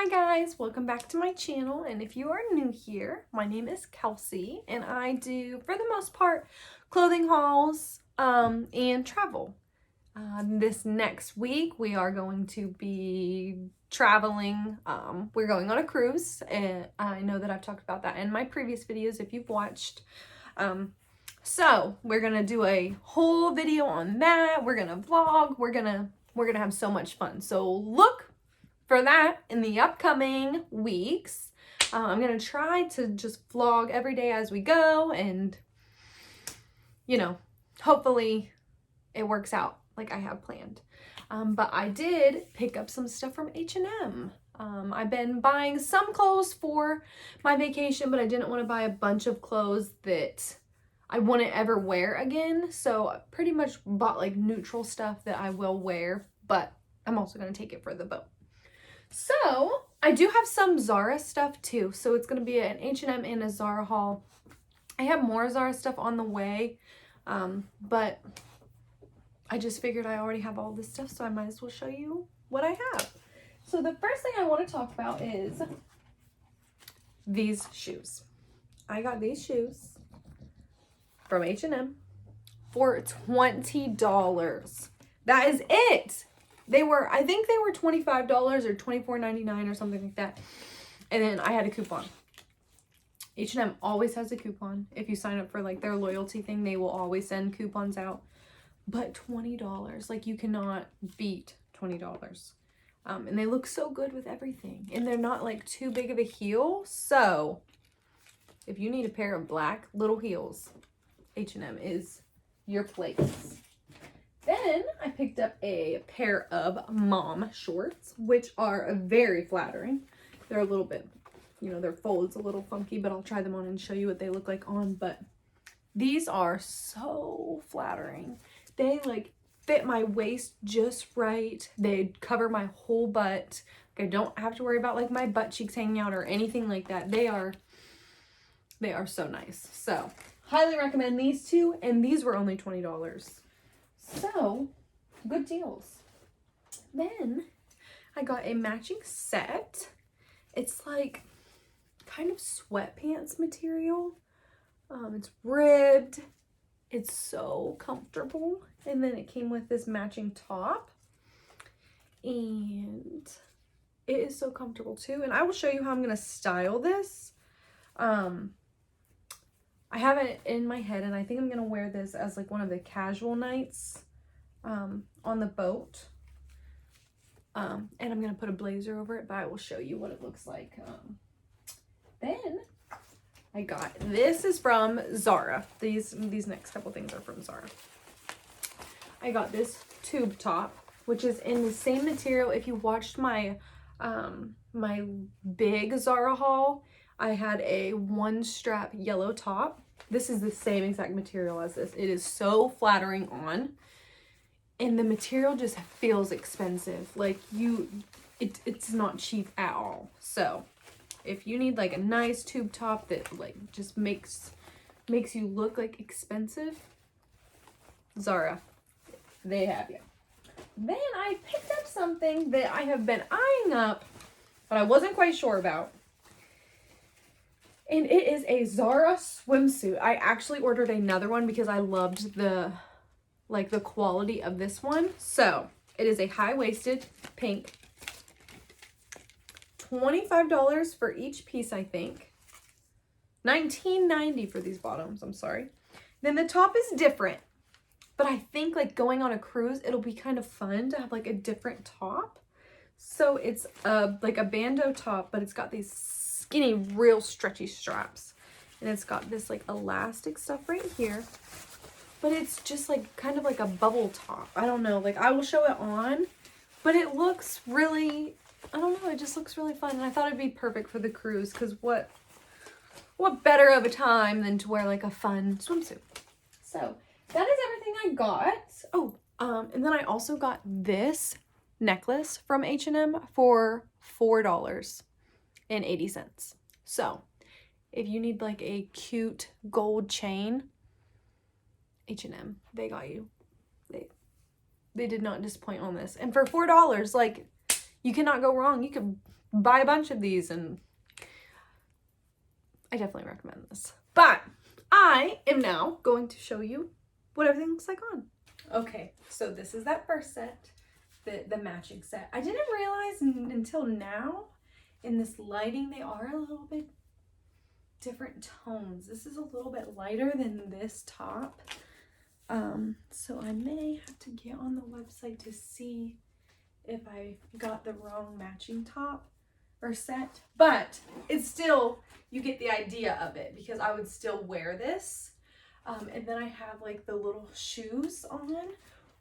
Hi guys, welcome back to my channel, and if you are new here, my name is Kelsey and I do, for the most part, clothing hauls and travel. This next week we are going to be traveling. We're going on a cruise, and I know that I've talked about that in my previous videos if you've watched. So we're gonna do a whole video on that. We're gonna vlog. We're gonna have so much fun. So look for that in the upcoming weeks. I'm gonna try to just vlog every day as we go, and hopefully it works out like I have planned. But I did pick up some stuff from H&M. I've been buying some clothes for my vacation, but I didn't want to buy a bunch of clothes that I wouldn't ever wear again. So I pretty much bought like neutral stuff that I will wear, but I'm also going to take it for the boat. So I do have some Zara stuff too. So it's going to be an H&M and a Zara haul. I have more Zara stuff on the way, but I just figured I already have all this stuff, so I might as well show you what I have. So the first thing I want to talk about is these shoes. I got these shoes from H&M for $20. That is it. I think they were $25 or $24.99 or something like that. And then I had a coupon. H&M always has a coupon. If you sign up for like their loyalty thing, they will always send coupons out. But $20, like you cannot beat $20. And they look so good with everything. And they're not like too big of a heel. So if you need a pair of black little heels, H&M is your place. Then I picked up a pair of mom shorts, which are very flattering. They're a little bit, their fold's a little funky, but I'll try them on and show you what they look like on. But these are so flattering. They like fit my waist just right. They cover my whole butt. Like, I don't have to worry about like my butt cheeks hanging out or anything like that. They are so nice. So highly recommend these two, and these were only $20. So good deals. Then I got a matching set. It's like kind of sweatpants material. It's ribbed. It's so comfortable. And then it came with this matching top. And it is so comfortable too. And I will show you how I'm going to style this. I have it in my head, and I think I'm going to wear this as like one of the casual nights on the boat. And I'm going to put a blazer over it, but I will show you what it looks like. Then I got, this is from Zara. These next couple things are from Zara. I got this tube top, which is in the same material. If you watched my my big Zara haul, I had a one strap yellow top. This is the same exact material as this. It is so flattering on, and the material just feels expensive. Like it's not cheap at all. So if you need like a nice tube top that like just makes you look like expensive, Zara, they have you. Then I picked up something that I have been eyeing up, but I wasn't quite sure about. And it is a Zara swimsuit. I actually ordered another one because I loved the quality of this one. So it is a high-waisted pink. $25 for each piece, I think. $19.90 for these bottoms, I'm sorry. Then the top is different. But I think like going on a cruise, it'll be kind of fun to have like a different top. So it's like a bandeau top, but it's got these skinny, real stretchy straps. And it's got this like elastic stuff right here. But it's just like kind of like a bubble top. I don't know, like I will show it on, but it looks really, I don't know, it just looks really fun. And I thought it'd be perfect for the cruise, because what better of a time than to wear like a fun swimsuit. So that is everything I got. Oh, and then I also got this necklace from H&M for $4.80. So if you need like a cute gold chain, H&M, they got you. They did not disappoint on this. And for $4, like, you cannot go wrong. You could buy a bunch of these, and I definitely recommend this. But I am now going to show you what everything looks like on. Okay, so this is that first set, the matching set. I didn't realize until now, in this lighting, they are a little bit different tones. This is a little bit lighter than this top. So I may have to get on the website to see if I got the wrong matching top or set, but it's still, you get the idea of it, because I would still wear this. And then I have like the little shoes on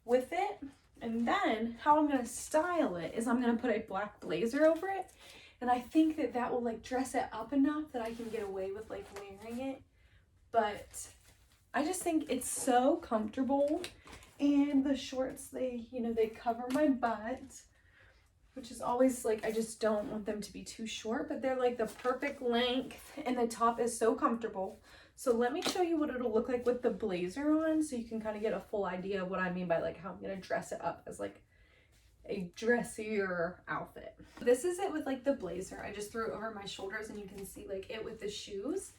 with it. And then how I'm going to style it is I'm going to put a black blazer over it. And I think that that will like dress it up enough that I can get away with like wearing it. But I just think it's so comfortable. And the shorts, they cover my butt, which is always like, I just don't want them to be too short, but they're like the perfect length, and the top is so comfortable. So let me show you what it'll look like with the blazer on, so you can kind of get a full idea of what I mean by like how I'm going to dress it up as like a dressier outfit. This is it with like the blazer. I just threw it over my shoulders, and you can see like it with the shoes.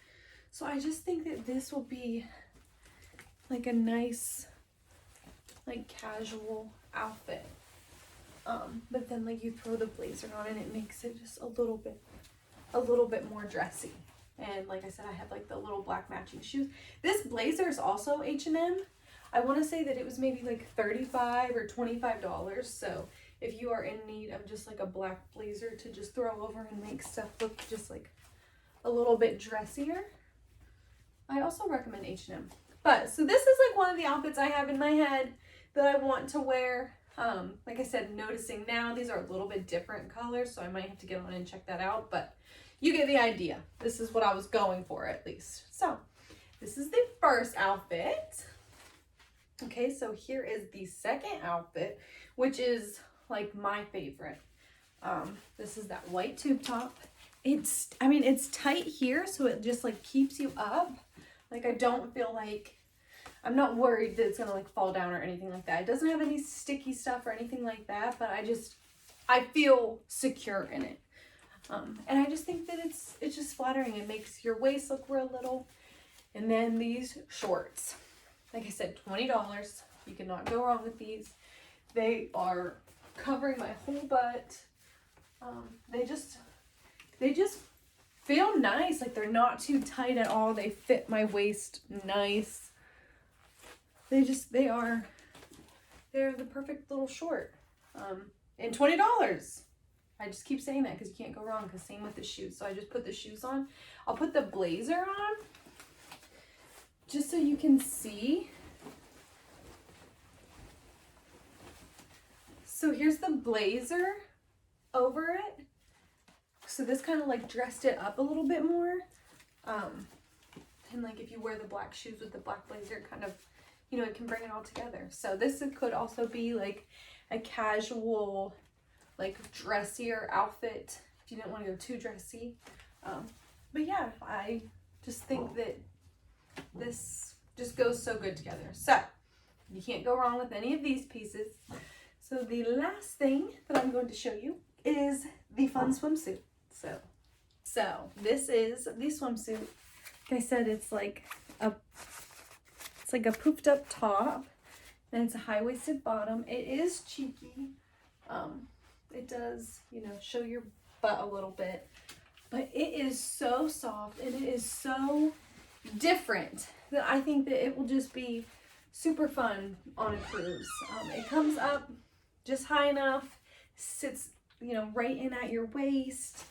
So I just think that this will be like a nice like casual outfit. But then like you throw the blazer on and it makes it just a little bit more dressy. And like I said, I have like the little black matching shoes. This blazer is also H&M. I want to say that it was maybe like $35 or $25. So if you are in need of just like a black blazer to just throw over and make stuff look just like a little bit dressier, I also recommend H&M. But so this is like one of the outfits I have in my head that I want to wear. Like I said, noticing now these are a little bit different colors, so I might have to get on and check that out, but you get the idea. This is what I was going for, at least. So this is the first outfit. Okay, so here is the second outfit, which is like my favorite. This is that white tube top. It's tight here, so it just like keeps you up. Like I don't feel like, I'm not worried that it's gonna like fall down or anything like that. It doesn't have any sticky stuff or anything like that, but I feel secure in it. And I just think that it's just flattering. It makes your waist look real little. And then these shorts, like I said, $20. You cannot go wrong with these. They are covering my whole butt. They just feel nice. Like they're not too tight at all. They fit my waist nice. They're the perfect little short. And $20. I just keep saying that because you can't go wrong, because same with the shoes. So I just put the shoes on. I'll put the blazer on just so you can see. So here's the blazer over it. So this kind of like dressed it up a little bit more. And like if you wear the black shoes with the black blazer, kind of, it can bring it all together. So this could also be like a casual, like dressier outfit if you didn't want to go too dressy. But yeah, I just think that this just goes so good together. So you can't go wrong with any of these pieces. So the last thing that I'm going to show you is the fun swimsuit. So this is the swimsuit. Like I said, it's like a poofed up top, and it's a high-waisted bottom. It is cheeky. It does, show your butt a little bit, but it is so soft and it is so different that I think that it will just be super fun on a cruise. It comes up just high enough, sits, right in at your waist.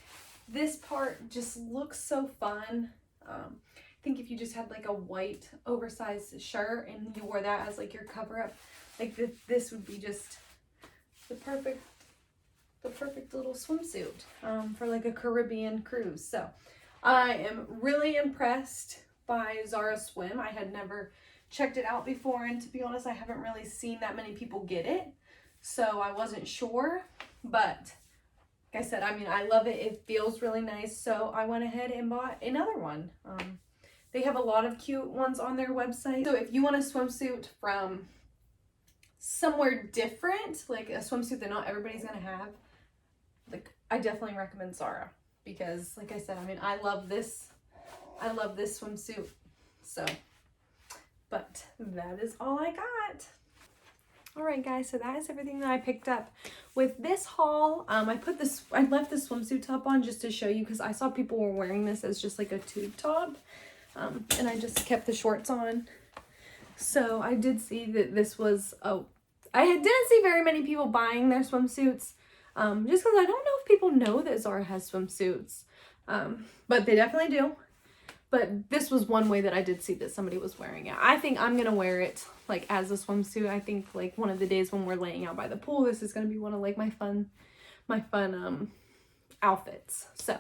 This part just looks so fun. I think if you just had like a white oversized shirt and you wore that as like your cover up, like this would be just the perfect little swimsuit for like a Caribbean cruise. So I am really impressed by Zara Swim. I had never checked it out before, and to be honest, I haven't really seen that many people get it, so I wasn't sure. But like I said, I love it. It feels really nice, so I went ahead and bought another one. They have a lot of cute ones on their website. So if you want a swimsuit from somewhere different, like a swimsuit that not everybody's gonna have, like I definitely recommend Zara because, like I said, I mean, I love this swimsuit. So, but that is all I got. All right, guys, so that is everything that I picked up with this haul. I left this swimsuit top on just to show you because I saw people were wearing this as just like a tube top, and I just kept the shorts on. So I did see that this was, I didn't see very many people buying their swimsuits, just because I don't know if people know that Zara has swimsuits, but they definitely do. But this was one way that I did see that somebody was wearing it. I think I'm going to wear it, like, as a swimsuit. I think, like, one of the days when we're laying out by the pool, this is going to be one of, like, my fun outfits. So,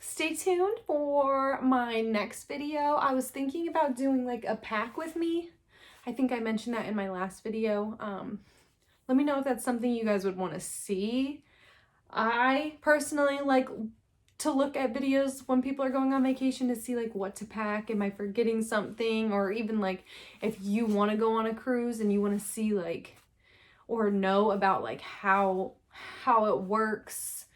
stay tuned for my next video. I was thinking about doing, like, a pack with me. I think I mentioned that in my last video. Let me know if that's something you guys would want to see. I personally like to look at videos when people are going on vacation to see like what to pack. Am I forgetting something? Or even like if you want to go on a cruise and you want to see like or know about like how it works,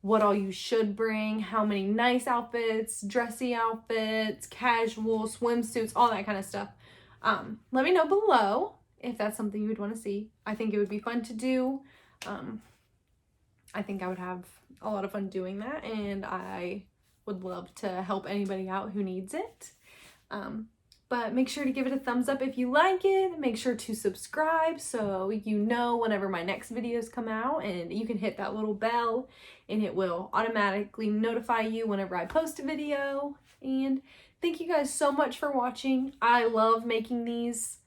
what all you should bring, how many nice outfits, dressy outfits, casual, swimsuits, all that kind of stuff. Let me know below if that's something you would want to see. I think it would be fun to do. I think I would have a lot of fun doing that, and I would love to help anybody out who needs it. But make sure to give it a thumbs up if you like it. Make sure to subscribe so you know whenever my next videos come out, and you can hit that little bell and it will automatically notify you whenever I post a video. And thank you guys so much for watching. I love making these.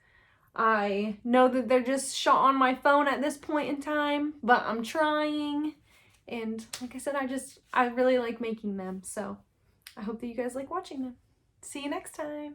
I know that they're just shot on my phone at this point in time, but I'm trying. And like I said, I really like making them. So I hope that you guys like watching them. See you next time.